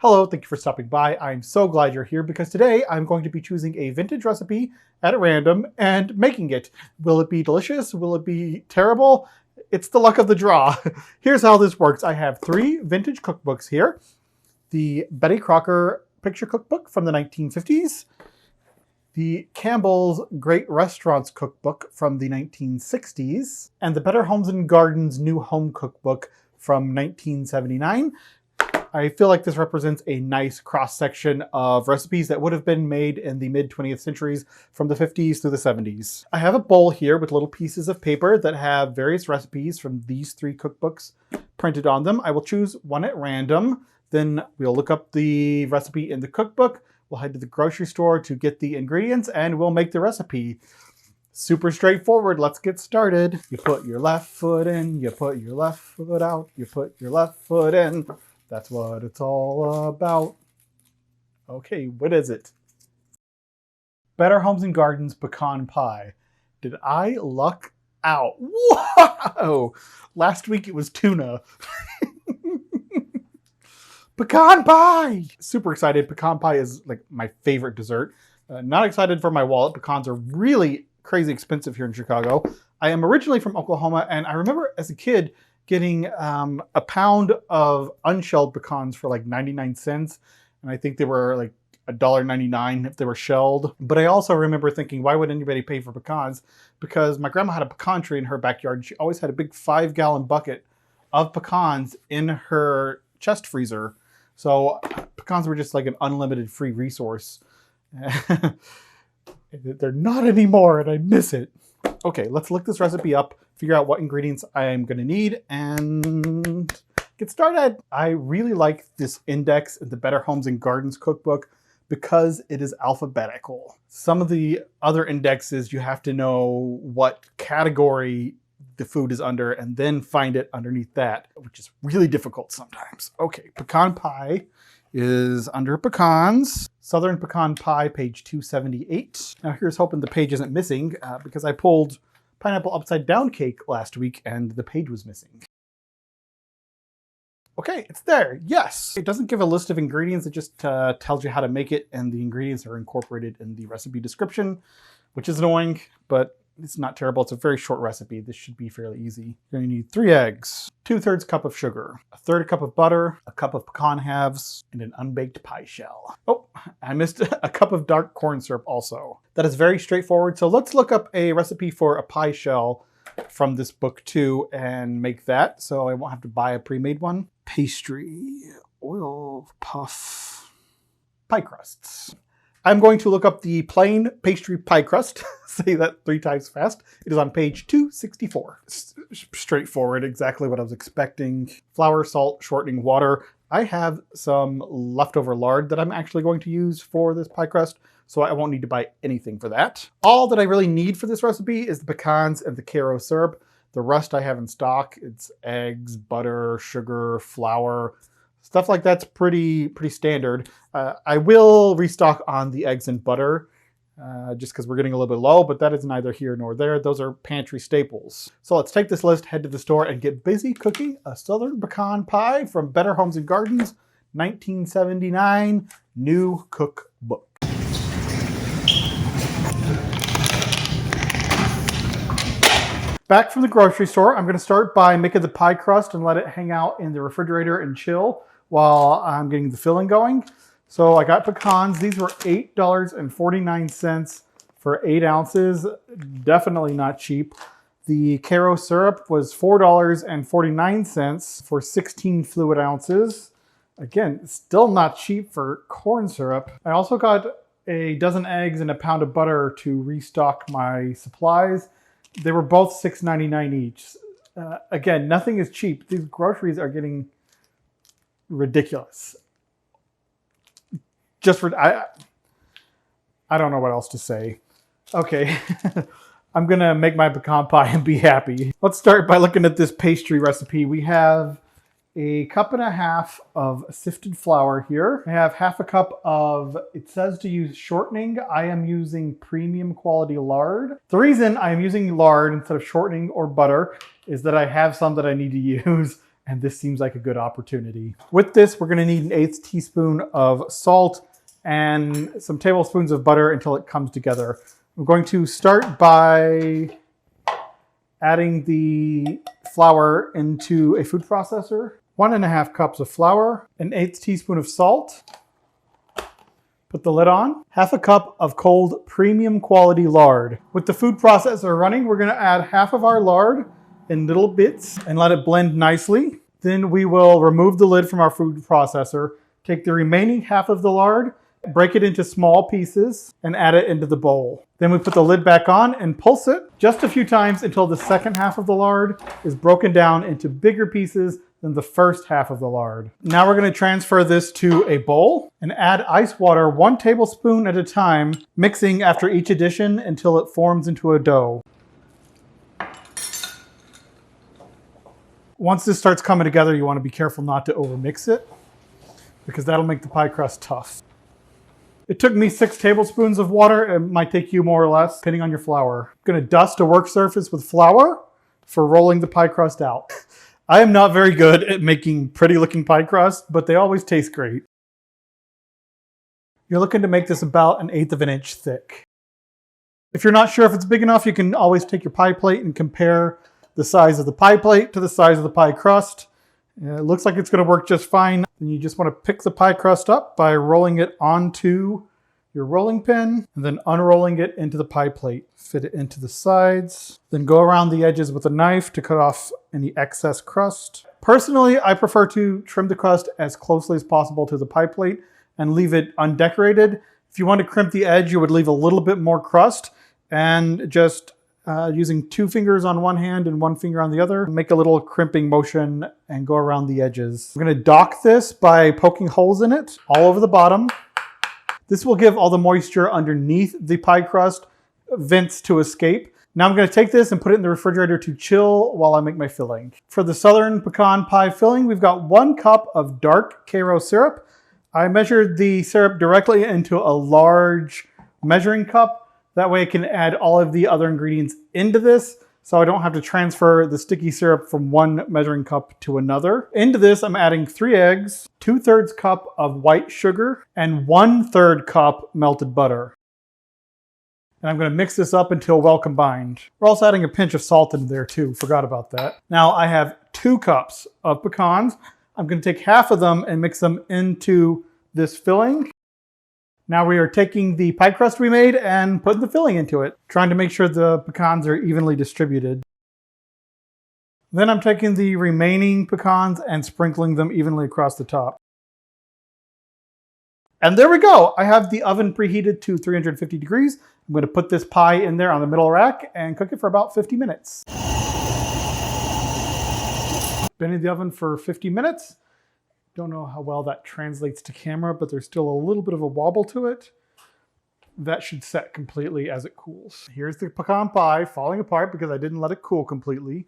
Hello, thank you for stopping by. I'm so glad you're here because today I'm going to be choosing a vintage recipe at random and making it. Will it be delicious? Will it be terrible? It's the luck of the draw. Here's how this works. I have 3 vintage cookbooks here. The Betty Crocker picture cookbook from the 1950s, the Campbell's Great Restaurants cookbook from the 1960s, and the Better Homes and Gardens New Home cookbook from 1979. I feel like this represents a nice cross-section of recipes that would have been made in the mid-20th centuries from the 50s through the 70s. I have a bowl here with little pieces of paper that have various recipes from these 3 cookbooks printed on them. I will choose one at random, then we'll look up the recipe in the cookbook, we'll head to the grocery store to get the ingredients, and we'll make the recipe. Super straightforward, let's get started. You put your left foot in, you put your left foot out, you put your left foot in. That's what it's all about. Okay, what is it? Better Homes and Gardens Pecan Pie. Did I luck out? Whoa! Last week it was tuna. Pecan pie! Super excited. Pecan pie is like my favorite dessert. Not excited for my wallet. Pecans are really crazy expensive here in Chicago. I am originally from Oklahoma, and I remember as a kid getting a pound of unshelled pecans for like 99 cents. And I think they were like $1.99 if they were shelled. But I also remember thinking, why would anybody pay for pecans? Because my grandma had a pecan tree in her backyard. She always had a big 5-gallon bucket of pecans in her chest freezer. So pecans were just like an unlimited free resource. They're not anymore, and I miss it. Okay, let's look this recipe up, figure out what ingredients I'm gonna need, and get started. I really like this index in the Better Homes and Gardens cookbook because it is alphabetical. Some of the other indexes, you have to know what category the food is under and then find it underneath that, which is really difficult sometimes. Okay, pecan pie is under pecans. Southern Pecan Pie, page 278. Now here's hoping the page isn't missing because I pulled pineapple upside down cake last week and the page was missing. Okay, it's there, yes. It doesn't give a list of ingredients, it just tells you how to make it, and the ingredients are incorporated in the recipe description, which is annoying, but it's not terrible. It's a very short recipe. This should be fairly easy. You're gonna need 3 eggs, 2/3 cup of sugar, 1/3 cup of butter, a cup of pecan halves, and an unbaked pie shell. Oh, I missed a cup of dark corn syrup also. That is very straightforward. So let's look up a recipe for a pie shell from this book too and make that so I won't have to buy a pre-made one. Pastry, oil, puff, pie crusts. I'm going to look up the plain pastry pie crust. Say that 3 times fast. It is on page 264. Straightforward, exactly what I was expecting. Flour, salt, shortening, water. I have some leftover lard that I'm actually going to use for this pie crust, so I won't need to buy anything for that. All that I really need for this recipe is the pecans and the Caro syrup. The rest I have in stock. It's eggs, butter, sugar, flour. Stuff like that's pretty standard. I will restock on the eggs and butter just because we're getting a little bit low, but that is neither here nor there. Those are pantry staples. So let's take this list, head to the store, and get busy cooking a Southern Pecan Pie from Better Homes and Gardens, 1979, new cookbook. Back from the grocery store, I'm going to start by making the pie crust and let it hang out in the refrigerator and chill while I'm getting the filling going. So I got pecans. These were $8.49 for 8 ounces. Definitely not cheap. The Caro syrup was $4.49 for 16 fluid ounces. Again, still not cheap for corn syrup. I also got a dozen eggs and a pound of butter to restock my supplies. They were both $6.99 each. Again, nothing is cheap. These groceries are getting ridiculous. I don't know what else to say. Okay, I'm gonna make my pecan pie and be happy. Let's start by looking at this pastry recipe. We have a cup and a half of sifted flour here. I have half a cup of, it says to use shortening. I am using premium quality lard. The reason I am using lard instead of shortening or butter is that I have some that I need to use and this seems like a good opportunity. With this, we're gonna need an 1/8 teaspoon of salt and some tablespoons of butter until it comes together. I'm going to start by adding the flour into a food processor. 1½ cups of flour, an 1/8 teaspoon of salt. Put the lid on. 1/2 cup of cold premium quality lard. With the food processor running, we're gonna add half of our lard in little bits and let it blend nicely. Then we will remove the lid from our food processor, take the remaining half of the lard, break it into small pieces, and add it into the bowl. Then we put the lid back on and pulse it just a few times until the second half of the lard is broken down into bigger pieces than the first half of the lard. Now we're going to transfer this to a bowl and add ice water 1 tablespoon at a time, mixing after each addition until it forms into a dough. Once this starts coming together, you want to be careful not to overmix it because that'll make the pie crust tough. It took me 6 tablespoons of water. It might take you more or less, depending on your flour. I'm going to dust a work surface with flour for rolling the pie crust out. I am not very good at making pretty looking pie crust, but they always taste great. You're looking to make this about 1/8 of an inch thick. If you're not sure if it's big enough, you can always take your pie plate and compare the size of the pie plate to the size of the pie crust. It looks like it's going to work just fine. Then you just want to pick the pie crust up by rolling it onto your rolling pin and then unrolling it into the pie plate. Fit it into the sides, then go around the edges with a knife to cut off any excess crust. Personally, I prefer to trim the crust as closely as possible to the pie plate and leave it undecorated. If you want to crimp the edge, you would leave a little bit more crust and just using 2 fingers on one hand and 1 finger on the other, make a little crimping motion and go around the edges. I'm going to dock this by poking holes in it all over the bottom. This will give all the moisture underneath the pie crust vents to escape. Now I'm going to take this and put it in the refrigerator to chill while I make my filling. For the Southern Pecan Pie filling, we've got 1 cup of dark Karo syrup. I measured the syrup directly into a large measuring cup. That way I can add all of the other ingredients into this, so I don't have to transfer the sticky syrup from one measuring cup to another. Into this, I'm adding 3 eggs, 2/3 cup of white sugar, and 1/3 cup melted butter. And I'm going to mix this up until well combined. We're also adding a pinch of salt in there too, forgot about that. Now I have 2 cups of pecans. I'm going to take half of them and mix them into this filling. Now we are taking the pie crust we made and putting the filling into it, trying to make sure the pecans are evenly distributed. Then I'm taking the remaining pecans and sprinkling them evenly across the top. And there we go. I have the oven preheated to 350 degrees. I'm going to put this pie in there on the middle rack and cook it for about 50 minutes. Been in the oven for 50 minutes. Don't know how well that translates to camera, but there's still a little bit of a wobble to it. That should set completely as it cools. Here's the pecan pie falling apart because I didn't let it cool completely.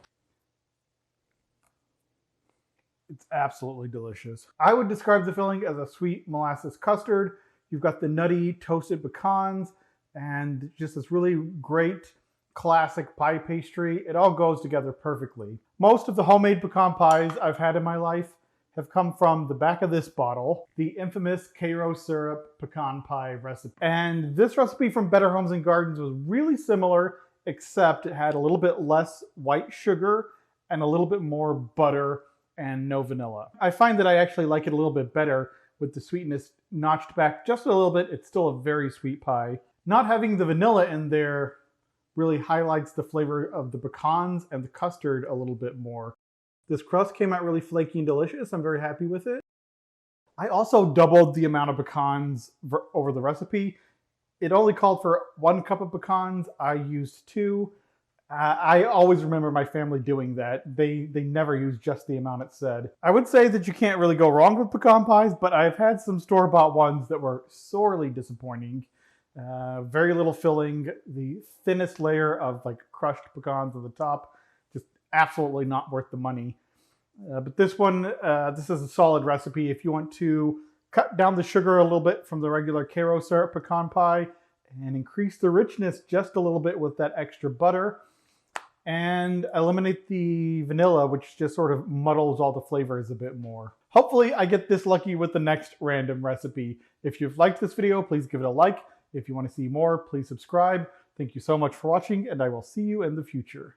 It's absolutely delicious. I would describe the filling as a sweet molasses custard. You've got the nutty toasted pecans and just this really great classic pie pastry. It all goes together perfectly. Most of the homemade pecan pies I've had in my life have come from the back of this bottle, the infamous Karo syrup pecan pie recipe. And this recipe from Better Homes and Gardens was really similar, except it had a little bit less white sugar and a little bit more butter and no vanilla. I find that I actually like it a little bit better with the sweetness notched back just a little bit. It's still a very sweet pie. Not having the vanilla in there really highlights the flavor of the pecans and the custard a little bit more. This crust came out really flaky and delicious. I'm very happy with it. I also doubled the amount of pecans over the recipe. It only called for 1 cup of pecans. I used 2. I always remember my family doing that. They never use just the amount it said. I would say that you can't really go wrong with pecan pies, but I've had some store-bought ones that were sorely disappointing. Very little filling, the thinnest layer of like crushed pecans at the top. Just absolutely not worth the money. But this one, this is a solid recipe. If you want to cut down the sugar a little bit from the regular Karo syrup pecan pie and increase the richness just a little bit with that extra butter, and eliminate the vanilla, which just sort of muddles all the flavors a bit more. Hopefully I get this lucky with the next random recipe. If you've liked this video, please give it a like. If you want to see more, please subscribe. Thank you so much for watching, and I will see you in the future.